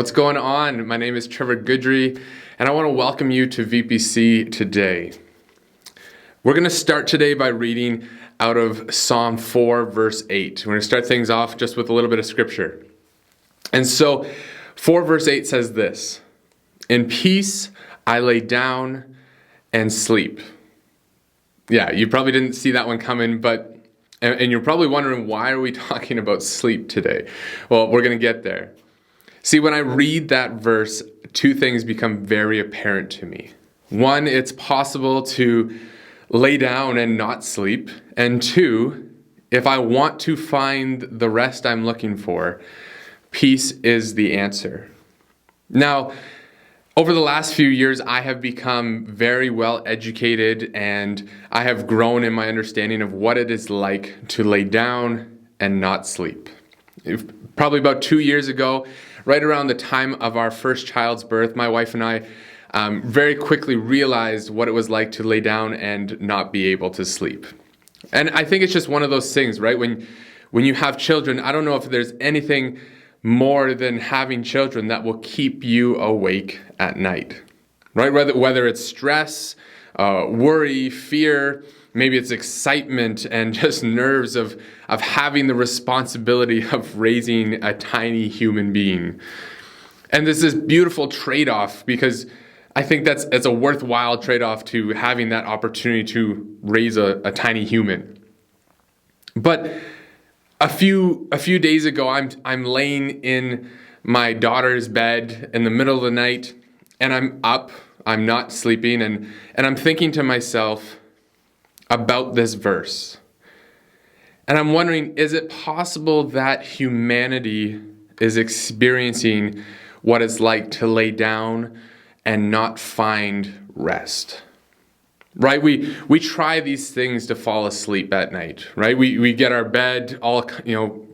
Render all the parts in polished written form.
What's going on? My name is Trevor Gudrie, and I want to welcome you to VPC today. We're going to start today by reading out of Psalm 4, verse 8. We're going to start things off just with a little bit of scripture. And so, 4 verse 8 says this, "In peace I lay down and sleep." Yeah, you probably didn't see that one coming, and you're probably wondering, why are we talking about sleep today? Well, we're going to get there. See, when I read that verse, two things become very apparent to me. One, it's possible to lay down and not sleep. And two, if I want to find the rest I'm looking for, peace is the answer. Now, over the last few years, I have become very well educated, and I have grown in my understanding of what it is like to lay down and not sleep. Probably about 2 years ago, right around the time of our first child's birth, my wife and I very quickly realized what it was like to lay down and not be able to sleep. And I think it's just one of those things, right? When you have children, I don't know if there's anything more than having children that will keep you awake at night, right? Whether it's stress, worry, fear, maybe it's excitement and just nerves of having the responsibility of raising a tiny human being. And there's this beautiful trade-off, because I think it's a worthwhile trade-off to having that opportunity to raise a tiny human. But a few days ago, I'm laying in my daughter's bed in the middle of the night, and I'm up, I'm not sleeping, and I'm thinking to myself about this verse. And I'm wondering, is it possible that humanity is experiencing what it's like to lay down and not find rest? Right? We try these things to fall asleep at night, right? We get our bed all,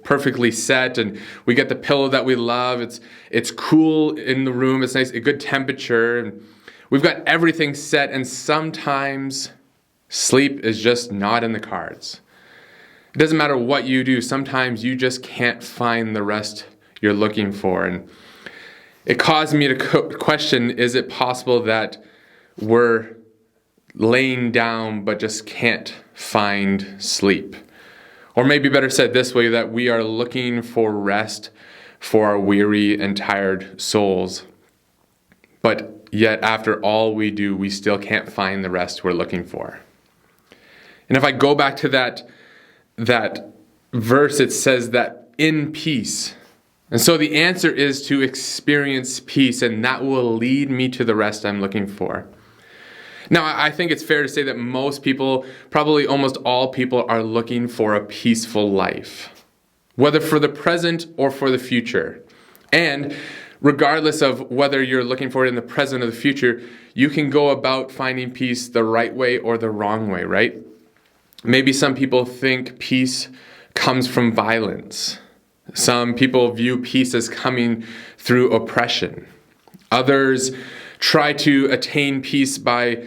perfectly set, and we get the pillow that we love. It's cool in the room. It's nice, a good temperature. And we've got everything set, and sometimes sleep is just not in the cards. It doesn't matter what you do. Sometimes you just can't find the rest you're looking for. And it caused me to question, is it possible that we're laying down but just can't find sleep? Or maybe better said this way, that we are looking for rest for our weary and tired souls. But yet after all we do, we still can't find the rest we're looking for. And if I go back to that verse, it says that in peace. And so the answer is to experience peace, and that will lead me to the rest I'm looking for. Now, I think it's fair to say that most people, probably almost all people, are looking for a peaceful life, whether for the present or for the future. And regardless of whether you're looking for it in the present or the future, you can go about finding peace the right way or the wrong way, right? Maybe some people think peace comes from violence. Some people view peace as coming through oppression. Others try to attain peace by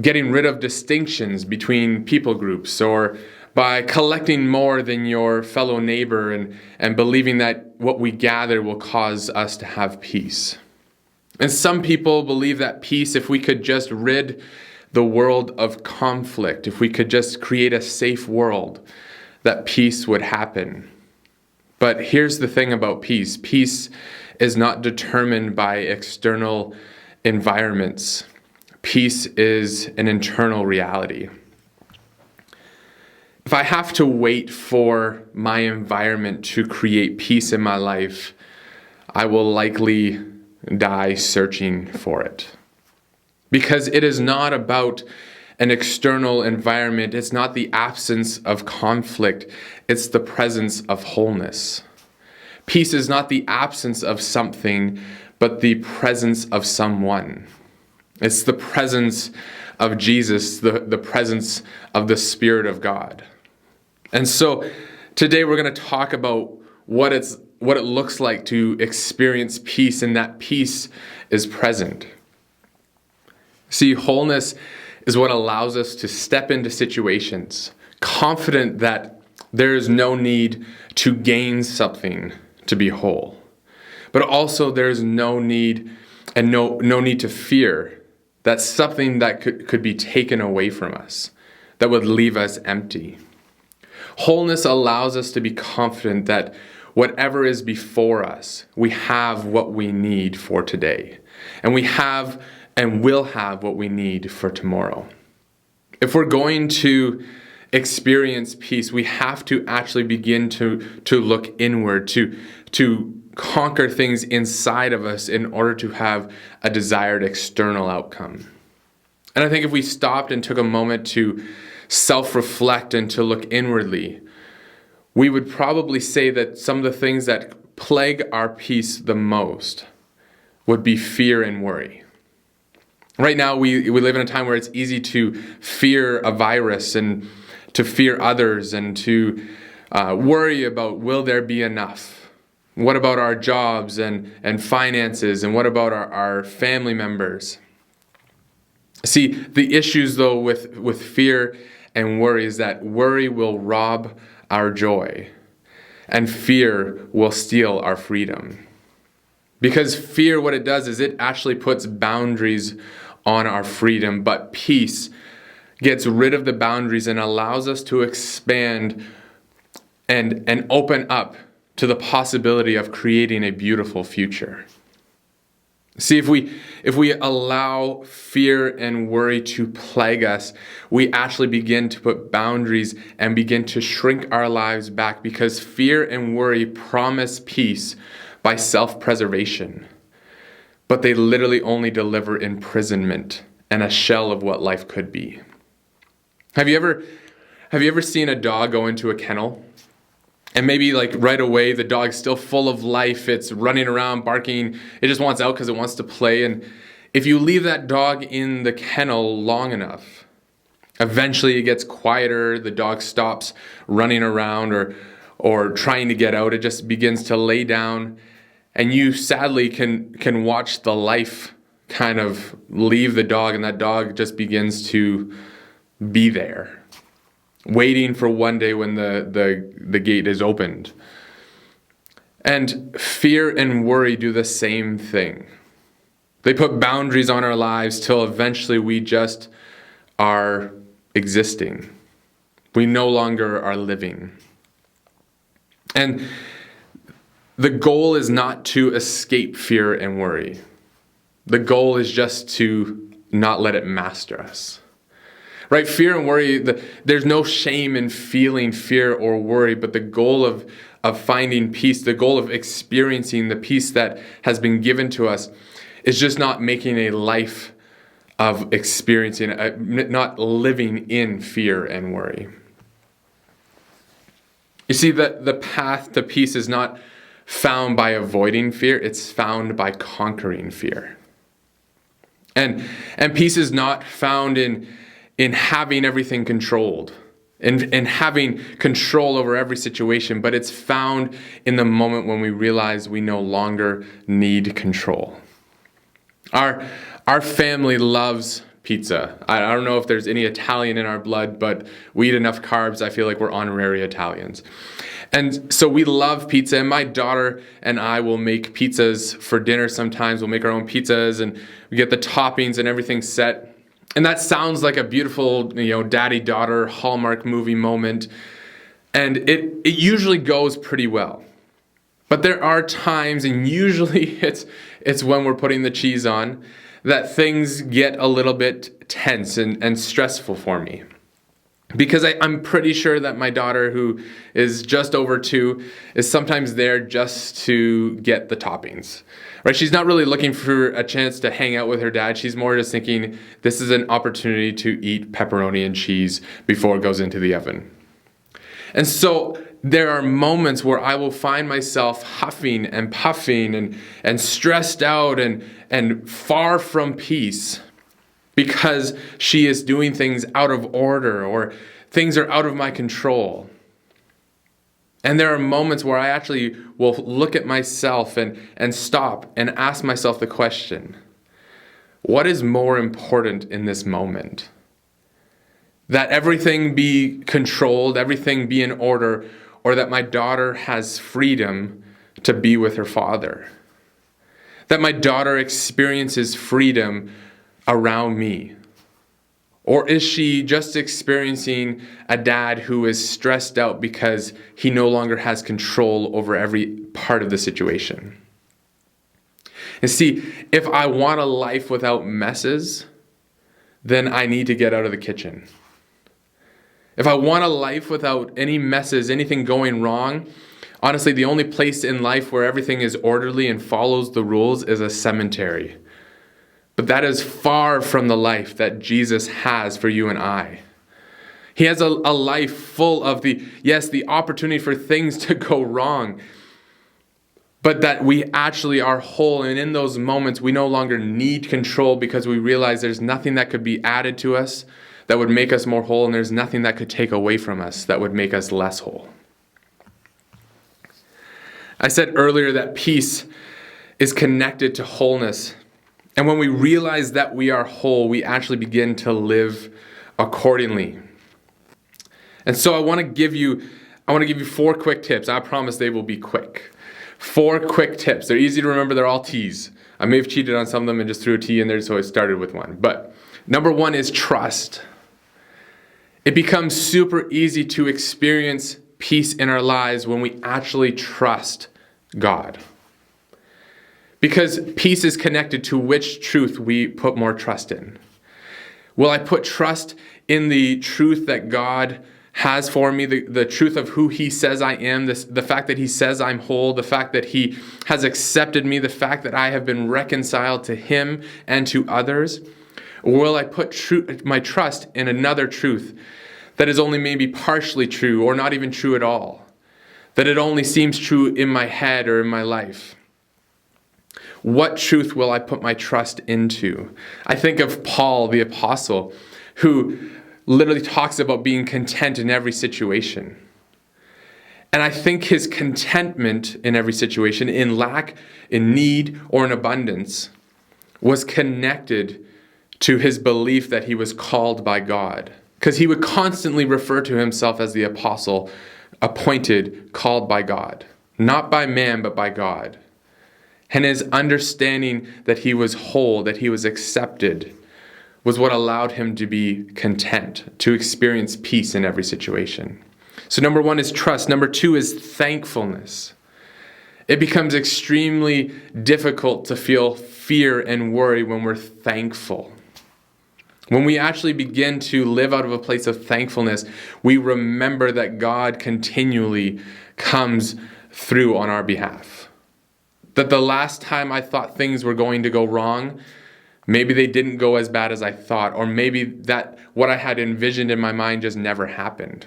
getting rid of distinctions between people groups, or by collecting more than your fellow neighbor and believing that what we gather will cause us to have peace. And some people believe that peace, if we could just rid the world of conflict, if we could just create a safe world, that peace would happen. But here's the thing about peace. Peace is not determined by external environments. Peace is an internal reality. If I have to wait for my environment to create peace in my life, I will likely die searching for it. Because it is not about an external environment. It's not the absence of conflict. It's the presence of wholeness. Peace is not the absence of something, but the presence of someone. It's the presence of Jesus, the presence of the Spirit of God. And so today we're going to talk about what it looks like to experience peace, and that peace is present. See, wholeness is what allows us to step into situations confident that there is no need to gain something to be whole, but also there's no need and no need to fear that something that could be taken away from us, that would leave us empty. Wholeness allows us to be confident that whatever is before us, we have what we need for today. And we have and will have what we need for tomorrow. If we're going to experience peace, we have to actually begin to look inward, to conquer things inside of us in order to have a desired external outcome. And I think if we stopped and took a moment to self-reflect and to look inwardly, we would probably say that some of the things that plague our peace the most would be fear and worry. Right now, we live in a time where it's easy to fear a virus and to fear others and to worry about, will there be enough? What about our jobs and finances? And what about our family members? See, the issues, though, with fear and worry is that worry will rob our joy and fear will steal our freedom. Because fear, what it does is it actually puts boundaries on our freedom, but peace gets rid of the boundaries and allows us to expand and open up to the possibility of creating a beautiful future. See, if we allow fear and worry to plague us, we actually begin to put boundaries and begin to shrink our lives back, because fear and worry promise peace by self-preservation, but they literally only deliver imprisonment and a shell of what life could be. Have you ever seen a dog go into a kennel? And maybe like right away, the dog's still full of life. It's running around, barking. It just wants out because it wants to play. And if you leave that dog in the kennel long enough, eventually it gets quieter. The dog stops running around or trying to get out. It just begins to lay down. And you sadly can watch the life kind of leave the dog, and that dog just begins to be there, waiting for one day when the gate is opened. And fear and worry do the same thing. They put boundaries on our lives till eventually we just are existing. We no longer are living. And the goal is not to escape fear and worry. The goal is just to not let it master us. Right? Fear and worry, there's no shame in feeling fear or worry, but the goal of finding peace, the goal of experiencing the peace that has been given to us is just not making a life of experiencing, not living in fear and worry. You see, the path to peace is not found by avoiding fear, it's found by conquering fear. And peace is not found in having everything controlled, in having control over every situation, but it's found in the moment when we realize we no longer need control. Our family loves pizza. I don't know if there's any Italian in our blood, but we eat enough carbs, I feel like we're honorary Italians. And so we love pizza, and my daughter and I will make pizzas for dinner sometimes. We'll make our own pizzas, and we get the toppings and everything set. And that sounds like a beautiful, daddy-daughter Hallmark movie moment. And it usually goes pretty well. But there are times, and usually it's when we're putting the cheese on, that things get a little bit tense and stressful for me. Because I'm pretty sure that my daughter, who is just over 2, is sometimes there just to get the toppings. Right? She's not really looking for a chance to hang out with her dad. She's more just thinking, this is an opportunity to eat pepperoni and cheese before it goes into the oven. And so there are moments where I will find myself huffing and puffing and stressed out and far from peace, because she is doing things out of order or things are out of my control. And there are moments where I actually will look at myself and stop and ask myself the question, what is more important in this moment? That everything be controlled, everything be in order, or that my daughter has freedom to be with her father? that my daughter experiences freedom around me? Or is she just experiencing a dad who is stressed out because he no longer has control over every part of the situation? And see, if I want a life without messes, then I need to get out of the kitchen. If I want a life without any messes, anything going wrong, honestly, the only place in life where everything is orderly and follows the rules is a cemetery. But that is far from the life that Jesus has for you and I. He has a life full of the opportunity for things to go wrong, but that we actually are whole. And in those moments, we no longer need control because we realize there's nothing that could be added to us that would make us more whole, and there's nothing that could take away from us that would make us less whole. I said earlier that peace is connected to wholeness. And when we realize that we are whole, we actually begin to live accordingly. And so I want to give you 4 quick tips. I promise they will be quick. 4 quick tips. They're easy to remember. They're all T's. I may have cheated on some of them and just threw a T in there, so I started with one. But number 1 is trust. It becomes super easy to experience peace in our lives when we actually trust God. Because peace is connected to which truth we put more trust in. Will I put trust in the truth that God has for me, the truth of who He says I am, the fact that He says I'm whole, the fact that He has accepted me, the fact that I have been reconciled to Him and to others? Or will I put my trust in another truth that is only maybe partially true or not even true at all? That it only seems true in my head or in my life? What truth will I put my trust into? I think of Paul, the apostle, who literally talks about being content in every situation. And I think his contentment in every situation, in lack, in need, or in abundance, was connected to his belief that he was called by God. Because he would constantly refer to himself as the apostle, appointed, called by God. Not by man, but by God. And his understanding that he was whole, that he was accepted, was what allowed him to be content, to experience peace in every situation. So number 1 is trust. Number 2 is thankfulness. It becomes extremely difficult to feel fear and worry when we're thankful. When we actually begin to live out of a place of thankfulness, we remember that God continually comes through on our behalf. That the last time I thought things were going to go wrong, maybe they didn't go as bad as I thought, or maybe that what I had envisioned in my mind just never happened.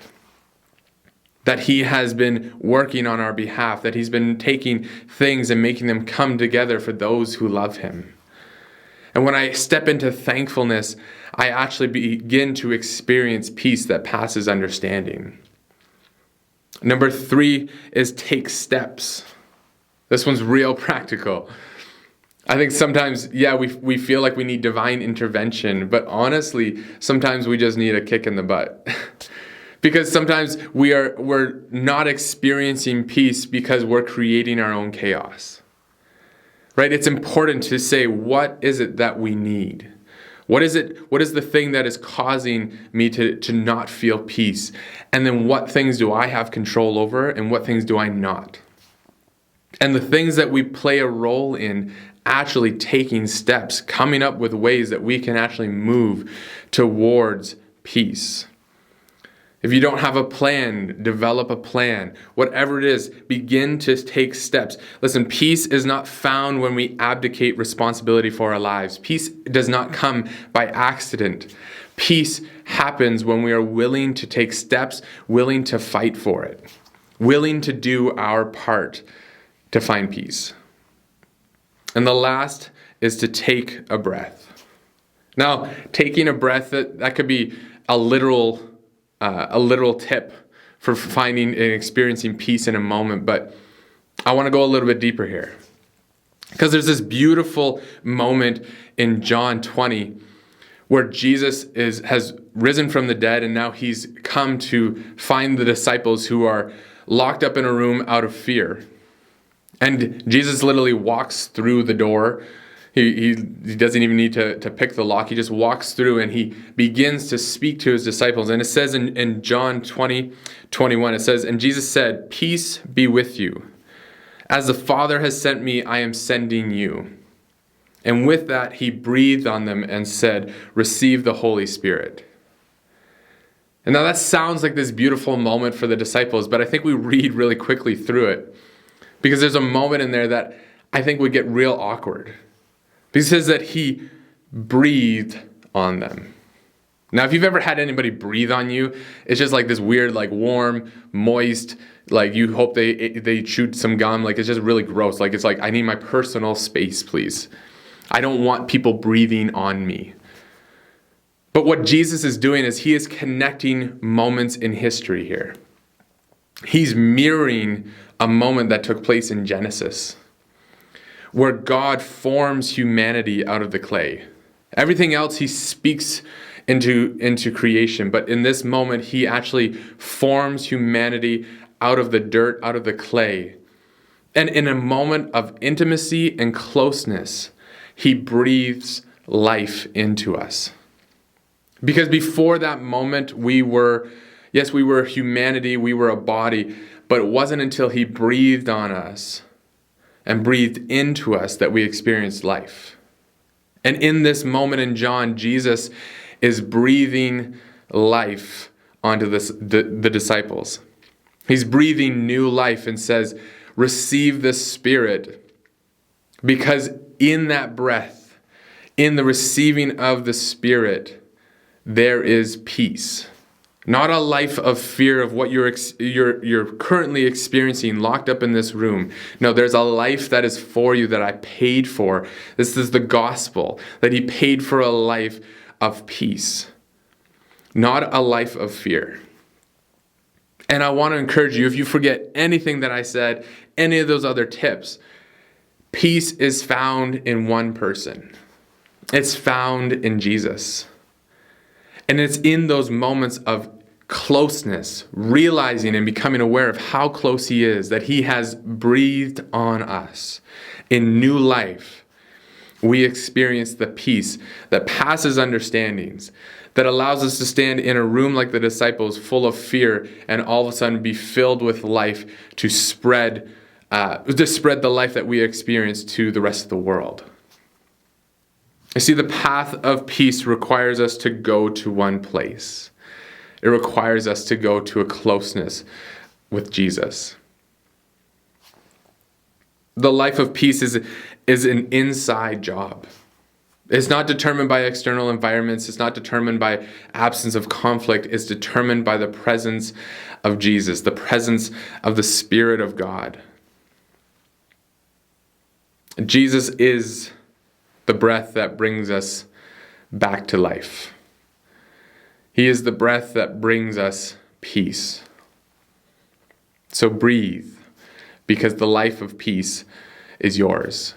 That He has been working on our behalf, that He's been taking things and making them come together for those who love Him. And when I step into thankfulness, I actually begin to experience peace that passes understanding. Number 3 is take steps. This one's real practical. I think sometimes, we feel like we need divine intervention, but honestly, sometimes we just need a kick in the butt. Because sometimes we're not experiencing peace because we're creating our own chaos. Right? It's important to say, what is it that we need? What is the thing that is causing me to not feel peace? And then what things do I have control over and what things do I not? And the things that we play a role in actually taking steps, coming up with ways that we can actually move towards peace. If you don't have a plan, develop a plan. Whatever it is, begin to take steps. Listen, peace is not found when we abdicate responsibility for our lives. Peace does not come by accident. Peace happens when we are willing to take steps, willing to fight for it, willing to do our part to find peace. And the last is to take a breath. Now, taking a breath, that could be a literal tip for finding and experiencing peace in a moment, but I want to go a little bit deeper here. Because there's this beautiful moment in John 20 where Jesus has risen from the dead and now He's come to find the disciples who are locked up in a room out of fear. And Jesus literally walks through the door. He doesn't even need to pick the lock. He just walks through and he begins to speak to his disciples. And it says in John 20:21, it says, "And Jesus said, 'Peace be with you. As the Father has sent me, I am sending you.' And with that, he breathed on them and said, 'Receive the Holy Spirit.'" And now that sounds like this beautiful moment for the disciples, but I think we read really quickly through it because there's a moment in there that I think would get real awkward. Because it says that he breathed on them. Now, if you've ever had anybody breathe on you, it's just like this weird, like warm, moist, like you hope they chewed some gum. Like it's just really gross. Like it's like, I need my personal space, please. I don't want people breathing on me. But what Jesus is doing is he is connecting moments in history here. He's mirroring a moment that took place in Genesis, where God forms humanity out of the clay. Everything else he speaks into creation, but in this moment he actually forms humanity out of the dirt, out of the clay. And in a moment of intimacy and closeness, he breathes life into us. Because before that moment, we were humanity, we were a body, but it wasn't until he breathed on us and breathed into us that we experienced life. And in this moment in John, Jesus is breathing life onto the disciples. He's breathing new life and says, "Receive the Spirit," because in that breath, in the receiving of the Spirit, there is peace. Not a life of fear of what you're currently experiencing locked up in this room. No, there's a life that is for you that I paid for. This is the gospel, that he paid for a life of peace, not a life of fear. And I want to encourage you, if you forget anything that I said, any of those other tips, peace is found in one person. It's found in Jesus. And it's in those moments of closeness, realizing and becoming aware of how close he is, that he has breathed on us in new life. We experience the peace that passes understandings, that allows us to stand in a room like the disciples full of fear and all of a sudden be filled with life to spread the life that we experience to the rest of the world. You see, the path of peace requires us to go to one place. It requires us to go to a closeness with Jesus. The life of peace is an inside job. It's not determined by external environments. It's not determined by absence of conflict. It's determined by the presence of Jesus, the presence of the Spirit of God. Jesus is the breath that brings us back to life. He is the breath that brings us peace. So breathe, because the life of peace is yours.